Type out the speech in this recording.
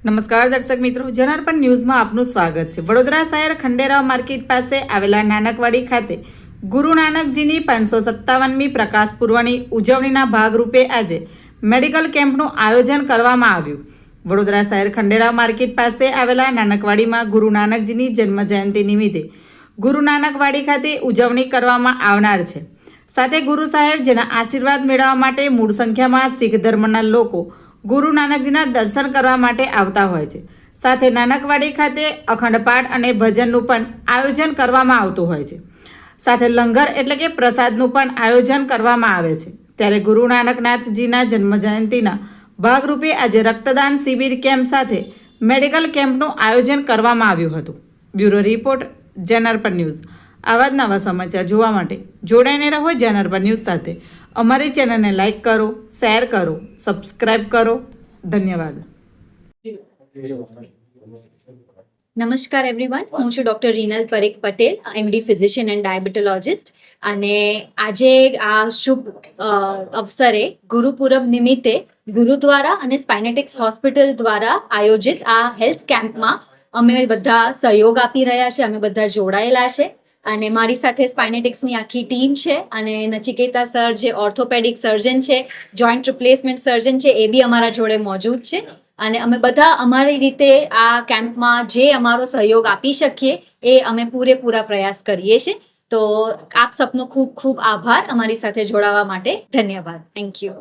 નમસ્કાર દર્શક મિત્રો, જનાર્પણ ન્યૂઝમાં આપનું સ્વાગત છે। વડોદરા શહેર ખંડેરાવ માર્કેટ પાસે આવેલા નાનકવાડી ખાતે ગુરુ નાનકજીની 557મી પ્રકાશ પૂર્વની ઉજવણીના ભાગરૂપે આજે મેડિકલ કેમ્પનું આયોજન કરવામાં આવ્યું। વડોદરા શહેર ખંડેરાવ માર્કેટ પાસે આવેલા નાનકવાડીમાં ગુરુ નાનકજીની જન્મ જયંતિ નિમિત્તે ગુરુ નાનકવાડી ખાતે ઉજવણી કરવામાં આવનાર છે। સાથે ગુરુ સાહેબ જેના આશીર્વાદ મેળવવા માટે મૂળ સંખ્યામાં શીખ ધર્મના લોકો ગુરુ નાનકજીના દર્શન કરવા માટે આવતા હોય છે। સાથે નાનકવાડી ખાતે અખંડ પાઠ અને ભજનનું પણ આયોજન કરવામાં આવતું હોય છે। સાથે લંગર એટલે કે પ્રસાદનું પણ આયોજન કરવામાં આવે છે। ત્યારે ગુરુ નાનકનાથજીના જન્મ જયંતિના ભાગરૂપે આજે રક્તદાન શિબિર કેમ્પ સાથે મેડિકલ કેમ્પનું આયોજન કરવામાં આવ્યું હતું। Bureau report, જનાર્પણ news. આવા જ નવા સમાચાર જોવા માટે જોડાઈને રહો જનાર્પણ ન્યૂઝ સાથે। અમારી ચેનલને લાઈક કરો, શેર કરો, સબસ્ક્રાઇબ કરો। ધન્યવાદ। નમસ્કાર એવરીવન, હું છું doctor Rinal Parekh Patel, MD physician and diabetologist. અને આજે આ શુભ અવસરે ગુરુપુરબ નિમિત્તે ગુરુદ્વારા અને સ્પાઇનેટિક્સ હોસ્પિટલ દ્વારા આયોજિત આ હેલ્થ કેમ્પમાં અમે બધા સહયોગ આપી રહ્યા છે, અમે બધા જોડાયેલા છે। અને મારી સાથે સ્પાઇનેટિક્સની આખી ટીમ છે અને નચિકેતા સર જે ઓર્થોપેડિક સર્જન છે, જોઈન્ટ રિપ્લેસમેન્ટ સર્જન છે, એ બી અમારા જોડે મોજૂદ છે। અને અમે બધા અમારી રીતે આ કેમ્પમાં જે અમારો સહયોગ આપી શકીએ એ અમે પૂરેપૂરા પ્રયાસ કરીએ છીએ। તો આપ સપનો ખૂબ ખૂબ આભાર અમારી સાથે જોડાવા માટે। ધન્યવાદ। Thank you.